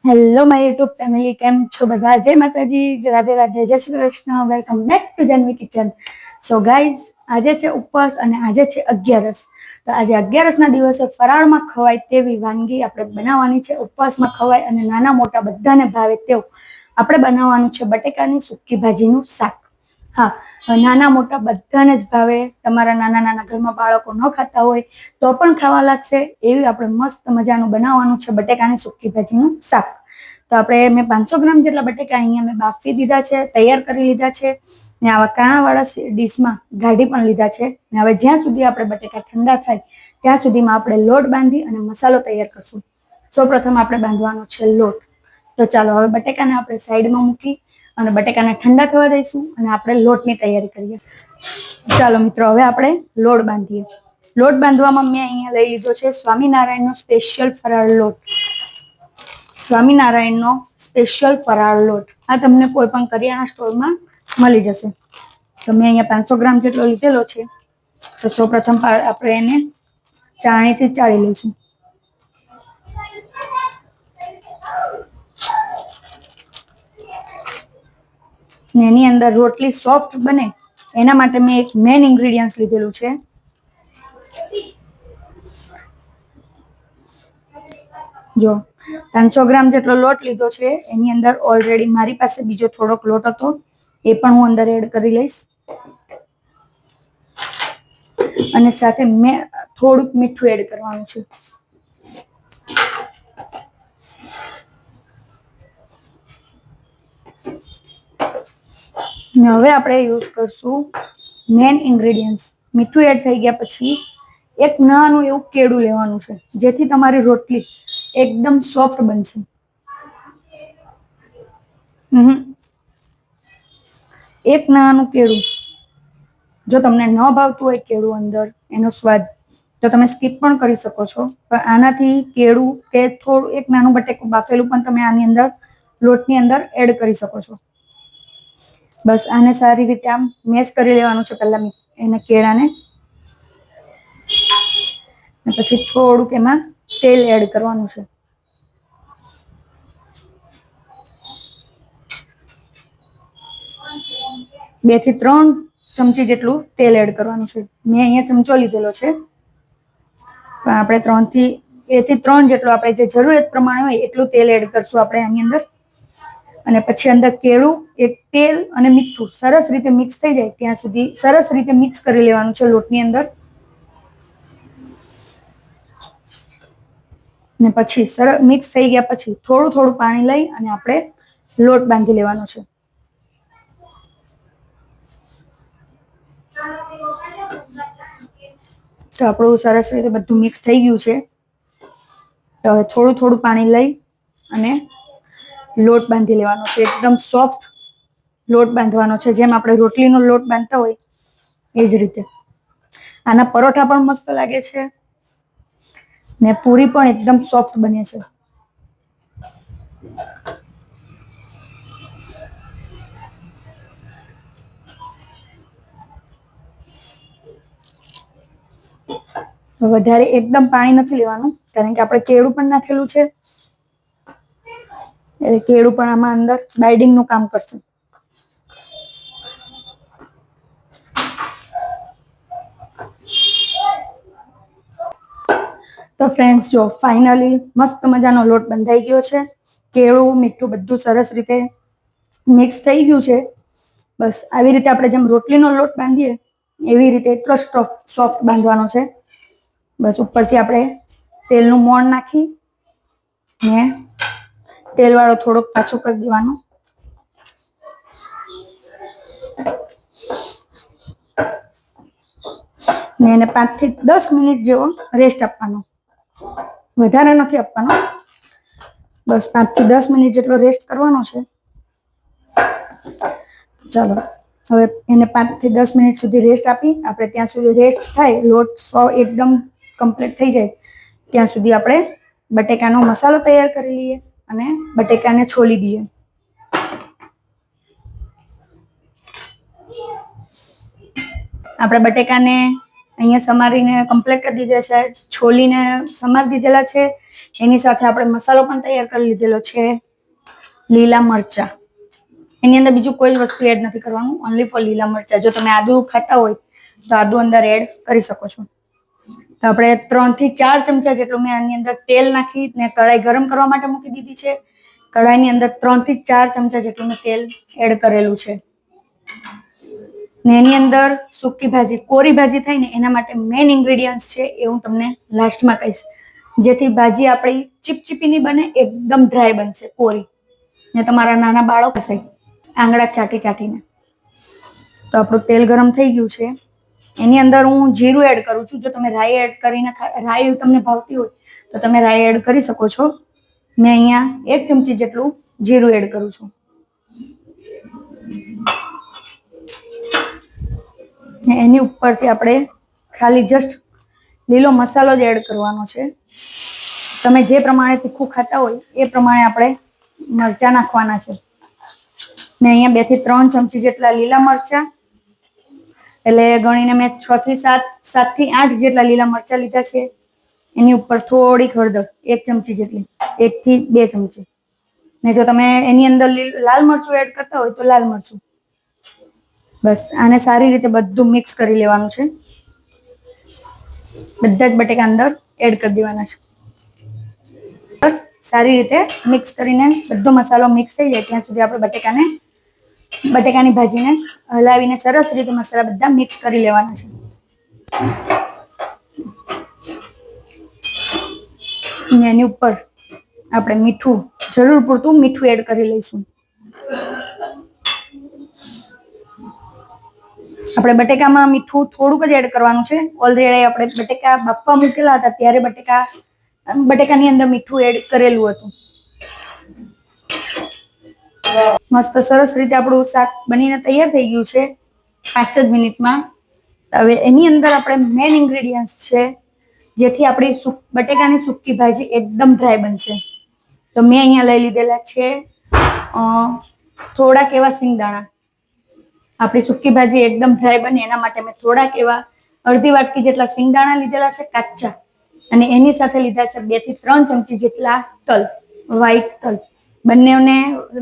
Hello my YouTube family, કેમ છો બધા? જય માતાજી, રાધે રાધે, જય Shri Krishna. Welcome back to જન્મી કિચન. સો ગાઈઝ, આજે છે ઉપવાસ અને આજે છે 11સ. તો આજે 11સ ના દિવસે ફરાળમાં ખવાય તેવી વાનગી આપણે બનાવવાની છે. ઉપવાસમાં ખવાય અને નાના મોટા બધાને ભાવે તેવું આપણે બનાવવાનું છે બટેકાની સૂકી ભાજીનું શાક. હા, નાના મોટા બધાને જ ભાવે. તમારા નાના નાના ઘરમાં બાળકો ન ખાતા હોય તો પણ ખાવા લાગશે એવી આપણે મસ્ત મજાનું બનાવવાનું છે બટેકાની સૂકી ભાજીનું શાક. તો આપણે મેં 500 ગ્રામ જેટલા બટેકા અહીંયા મેં બાફી દીધા છે, તૈયાર કરી લીધા છે ને આવા કાણાવાળા ડીશમાં ગાઢી પણ લીધા છે. ને હવે જ્યાં સુધી આપણે બટેકા ઠંડા થાય ત્યાં સુધીમાં આપણે લોટ બાંધી અને મસાલો તૈયાર કરશું. સૌપ્રથમ આપણે બાંધવાનો છે લોટ. તો ચાલો હવે બટેકાને આપણે સાઈડમાં મૂકી અને બટેકાને ઠંડા થવા દઈશું અને આપણે લોટની તૈયારી કરીએ. ચાલો મિત્રો, હવે આપણે લોટ બાંધીએ. લોટ બાંધવામાં મેં અહીંયા લઈ લીધો છે સ્વામિનારાયણનો સ્પેશિયલ ફરાળ લોટ. સ્વામિનારાયણનો સ્પેશિયલ ફરાળ લોટ આ તમને કોઈ પણ કરિયાણા સ્ટોરમાં મળી જશે. તો મેં અહીંયા 500 ગ્રામ જેટલો લીધેલો છે. તો સૌપ્રથમ આપણે એને ચાળણીથી ચાળી લઈશું. ને એની અંદર રોટલી સોફ્ટ બને એના માટે મેં એક મેઇન ઇન્ગ્રેડિયન્ટ લીધેલું છે. જો 500 ગ્રામ જેટલો લોટ લીધો છે. એની અંદર ઓલરેડી મારી પાસે બીજો થોડોક લોટ હતો, એ પણ હું અંદર એડ કરી લઈશ. અને સાથે મેં થોડુંક મીઠું એડ કરવાનું છે. હવે આપણે યુઝ કરશું મેઇન ઇન્ગ્રેડિયન્ટ્સ. મીઠું એડ થઈ ગયા પછી એક નાનું એવું કેળું લેવાનું છે, જેથી તમારી રોટલી એકદમ સોફ્ટ બનશે. એક નાનું કેળું. જો તમને ન ભાવતું હોય કેળું અંદર એનો સ્વાદ, તો તમે સ્કીપ પણ કરી શકો છો. પણ આનાથી કેળું કે થોડું એક નાનું બટેકું બાફેલું પણ તમે આની અંદર લોટની અંદર એડ કરી શકો છો. બસ આને સારી રીતે આમ મેશ કરી લેવાનું છે પહેલા એને કેળાને. પછી થોડુંક એમાં તેલ એડ કરવાનું છે. 2 થી 3 ચમચી જેટલું તેલ એડ કરવાનું છે. મેં અહીંયા ચમચો લીધેલો છે, પણ આપણે 2 થી 3 જેટલું આપણે જે જરૂરિયાત પ્રમાણે હોય એટલું તેલ એડ કરશું આપણે આની અંદર. અને પછી અંદર કેળું, એક તેલ અને મીઠું સરસ રીતે મિક્સ થઈ જાય ત્યાં સુધી સરસ રીતે મિક્સ કરી લેવાનું છે લોટની અંદર. ને પછી સરસ મિક્સ થઈ ગયા પછી થોડું થોડું પાણી લઈ અને આપણે લોટ બાંધી લેવાનો છે. તો આપણું સરસ રીતે બધું મિક્સ થઈ ગયું છે. તો હવે થોડું થોડું પાણી લઈ અને લોટ બાંધી લેવાનો છે. એકદમ સોફ્ટ લોટ બાંધવાનો છે, જેમ આપણે રોટલીનો લોટ બાંધતા હોય એ જ રીતે. આના પરોઠા પણ મસ્ત લાગે છે ને પૂરી પણ એકદમ સોફ્ટ બને છે. વધારે એકદમ પાણી નથી લેવાનું, કારણ કે આપણે કેળું પણ નાખેલું છે એટલે કેળું પણ આમાં અંદર બાઇડિંગ નું કામ કરશે. તો ફ્રેન્ડ્સ, જો ફાઇનલી મસ્ત મજાનો લોટ બંધાઈ ગયો છે. કેળું, મીઠું બધું સરસ રીતે મિક્સ થઈ ગયું છે. બસ આવી રીતે આપણે જેમ રોટલીનો લોટ બાંધીએ એવી રીતે એટલો સોફ્ટ બાંધવાનો છે. બસ ઉપરથી આપણે તેલનું મોણ નાખી ને તેલ વાળો થોડોક પાછો કરી દેવાનો. ને એને 5 થી 10 મિનિટ જેવો રેસ્ટ આપવાનો. વધારે નથી આપવાનો, બસ 5 થી 10 મિનિટ જેટલો રેસ્ટ કરવાનો છે. ચાલો હવે એને 5 થી 10 મિનિટ સુધી રેસ્ટ આપી આપણે ત્યાં સુધી રેસ્ટ થાય, લોટ એકદમ કમ્પ્લીટ થઈ જાય ત્યાં સુધી આપણે બટેકાનો મસાલો તૈયાર કરી લઈએ અને બટેકાને છોલી દઈએ. આપણે બટેકાને અહીંયા સમારીને કમ્પ્લીટ કરી દીધા છે, છોલીને સમારી દીધેલા છે. એની સાથે આપણે મસાલો પણ તૈયાર કરી લીધેલો છે, લીલા મરચા. એની અંદર બીજું કોઈ જ વસ્તુ એડ નથી કરવાનું, ઓનલી ફોર લીલા મરચા. જો તમે આદુ ખાતા હોય તો આદુ અંદર એડ કરી શકો છો. તો આપણે 3 થી 4 ચમચા જેટલું મેં આની અંદર તેલ નાખી ને કઢાઈ ગરમ કરવા માટે મૂકી દીધી છે. કઢાઈની અંદર 3 થી 4 ચમચા જેટલું મેં તેલ એડ કરેલું છે. ને એની અંદર સૂકી ભાજી, કોરી ભાજી થાય ને એના માટે મેઇન ઇન્ગ્રેડિયન્ટ્સ છે એ હું તમને લાસ્ટમાં કહીશ, જેથી ભાજી આપણી ચીપચીપી નહીં બને, એકદમ ડ્રાય બનશે, કોરી. ને તમારા નાના બાળકો હશે આંગળા ચાટી ચાટીને. તો આપણું તેલ ગરમ થઈ ગયું છે. એની અંદર હું જીરું એડ કરું છું. જો તમે રાઈ એડ કરીને રાઈ તમને ભાવતી હોય તો તમે રાઈ એડ કરી શકો છો. મેં અહીંયા 1 ચમચી જેટલું જીરું એડ કરું છું. એની ઉપરથી આપણે ખાલી જસ્ટ લીલો મસાલો જ એડ કરવાનો છે. તમે જે પ્રમાણે તીખું ખાતા હોય એ પ્રમાણે આપણે મરચાં નાખવાના છે. મેં અહીંયા 2 થી 3 ચમચી જેટલા લીલા મરચાં, એટલે ગણીને મેં 6 થી 7 થી 8 જેટલા લીલા મરચાં લીધા છે. એની ઉપર થોડીક હળદર 1 ચમચી જેટલી, 1 થી 2 ચમચી. ને જો તમે એની અંદર લાલ મરચું એડ કરતા હોય તો લાલ મરચું. બસ આને સારી રીતે બધું મિક્સ કરી લેવાનું છે. બધા જ બટેકા અંદર એડ કરી દેવાના છે. સારી રીતે મિક્સ કરીને બધો મસાલો મિક્સ થઈ જાય ત્યાં સુધી આપણે બટેકાની ભાજીને હલાવીને સરસ રીતે મસાલા બધા મિક્સ કરી લેવાના છે. એની ઉપર આપણે મીઠું, જરૂર પૂરતું મીઠું એડ કરી લઈશું. આપણે બટેકામાં મીઠું થોડુંક જ એડ કરવાનું છે. ઓલરેડી આપણે બટેકા બાફવા મૂકેલા હતા ત્યારે બટેકાની અંદર મીઠું એડ કરેલું હતું. મસ્ત સરસ રીતે આપણું શાક બનીને તૈયાર થઈ ગયું છે 5 જ મિનિટમાં. હવે એની અંદર આપણે મેઇન ઇન્ગ્રેડિયન્ટ્સ છે, જેથી આપણી બટેકાની સૂકી ભાજી એકદમ ડ્રાય બનશે. તો મેં અહીંયા લઈ લીધેલા છે થોડાક એવા સિંગદાણા. આપણી સૂકી ભાજી એકદમ ડ્રાય બને એના માટે મેં થોડાક એવા અડધી વાટકી જેટલા સિંગદાણા લીધેલા છે કાચા, અને એની સાથે લીધા છે 2 થી 3 ચમચી જેટલા તલ, વ્હાઈટ તલ. બંનેને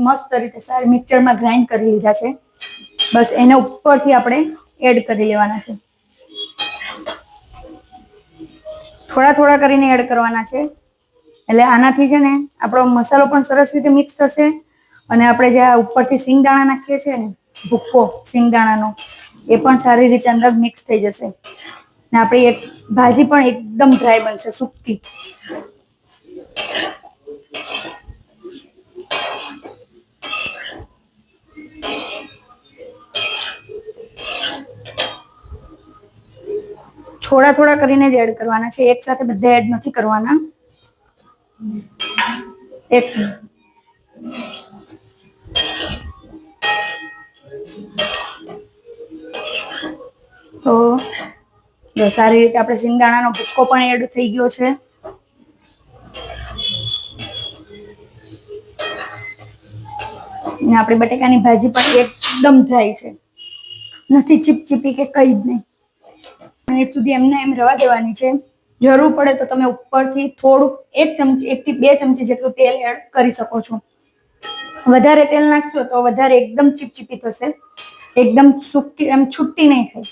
મસ્ત રીતે સારી મિક્સરમાં ગ્રાઇન્ડ કરી લીધા છે. બસ એને ઉપરથી આપણે એડ કરી લેવાના છે. થોડા થોડા કરીને એડ કરવાના છે, એટલે આનાથી છે ને આપણો મસાલો પણ સરસ રીતે મિક્સ થશે, અને આપણે જે ઉપરથી સિંગદાણા નાખીએ છીએ ને, ભૂક્કો સિંગદાણાનો, એ પણ સારી રીતે અંદર મિક્સ થઈ જશે. ને આપણી ભાજી પણ એકદમ ડ્રાય બનશે, સૂકી. થોડા થોડા કરીને જ એડ કરવાના છે, એક સાથે બધા એડ નથી કરવાના. તો સારી રીતે આપણે સિંગદાણાનો ભૂક્કો પણ એડ થઈ ગયો છે. ને આપણી બટેકાની ભાજી પણ એકદમ ડ્રાય છે, નથી ચીપચીપી કે કઈ જ નહીં. મિનિટ સુધી એમને એમ રવા દેવાની છે. જરૂર પડે તો તમે ઉપરથી થોડુંક 1 થી 2 ચમચી જેટલું તેલ એડ કરી શકો છો. વધારે તેલ નાખશો તો વધારે એકદમ ચીપચીપી થશે, એકદમ સૂકી એમ છૂટી નહીં થાય.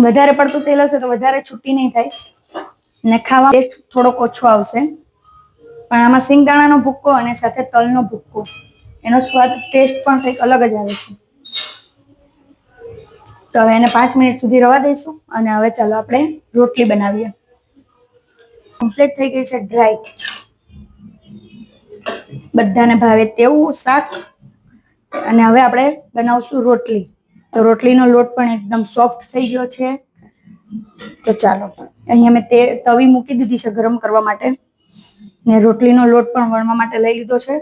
વધારે પડતું તેલ હશે તો વધારે છૂટી નહીં થાય ને ખાવા ટેસ્ટ થોડોક ઓછો આવશે. પણ આમાં સિંગદાણાનો ભૂક્કો અને સાથે તલનો ભૂક્કો, એનો સ્વાદ ટેસ્ટ પણ કંઈક અલગ જ આવે છે. તો હવે એને 5 મિનિટ સુધી રવા દઈશું, અને હવે ચાલો આપણે રોટલી બનાવીએ. કમ્પ્લીટ થઈ ગઈ છે ડ્રાય, બધાને ભાવે તેવું શાક. અને હવે આપણે બનાવશું રોટલી. તો રોટલીનો લોટ પણ એકદમ સોફ્ટ થઈ ગયો છે. તો ચાલો, અહીંયા મેં તવી મૂકી દીધી છે ગરમ કરવા માટે, ને રોટલીનો લોટ પણ વણવા માટે લઈ લીધો છે.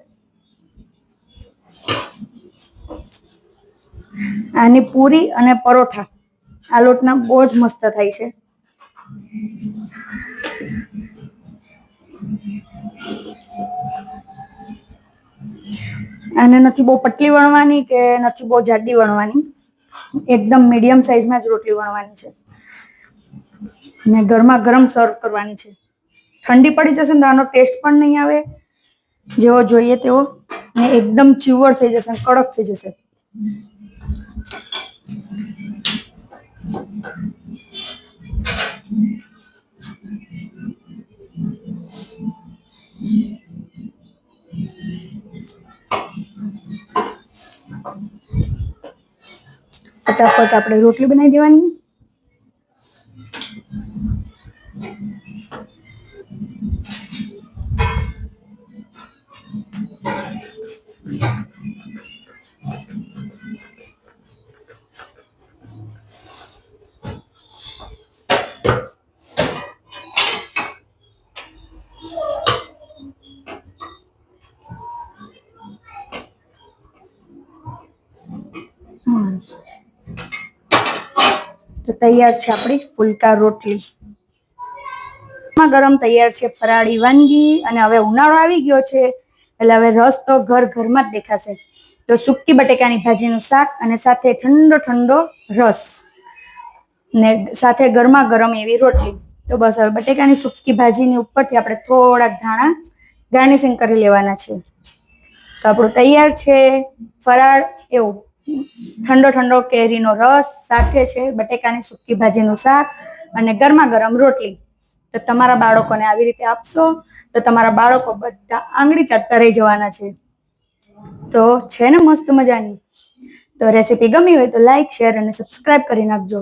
આની પૂરી અને પરોઠા આ લોટના બહુ જ મસ્ત થાય છે. આને નથી બહુ પતલી વણવાની કે નથી બહુ જાડી વણવાની, એકદમ મીડિયમ સાઈઝમાં જ રોટલી વણવાની છે, ને ગરમા ગરમ સર્વ કરવાની છે. ઠંડી પડી જશે ને આનો ટેસ્ટ પણ નહીં આવે જેવો જોઈએ તેવો, ને એકદમ ચીવડ થઈ જશે, કડક થઈ જશે. ફટાફટ આપણે રોટલી બનાવી દેવાની. તો તૈયાર છે આપણી ફુલકા રોટલી. ગરમ તૈયાર છે ફરાળી વાનગી. અને હવે ઉનાળો આવી ગયો છે એટલે હવે રસ તો ઘર ઘરમાં જ દેખાશે. તો સૂકી બટેકાની ભાજીનું શાક અને સાથે ઠંડો ઠંડો રસ ને સાથે ગરમા ગરમ એવી રોટલી. તો બસ હવે બટેકાની સૂકી ભાજીની ઉપરથી આપણે થોડાક ધાણા ગાર્નિશિંગ કરી લેવાના છે. તો આપણું તૈયાર છે ફરાળ એવું ઠંડો ઠંડો કેરીનો રસ, સાથે છે બટેકાની સૂકી ભાજીનું શાક અને ગરમા ગરમ રોટલી. તો તમારા બાળકોને આવી રીતે આપશો તો તમારા બાળકો બધા આંગળી ચાટતા રહી જવાના છે. તો છે ને મસ્ત મજાની. તો રેસીપી ગમી હોય તો લાઈક, શેર અને સબસ્ક્રાઇબ કરી નાખજો.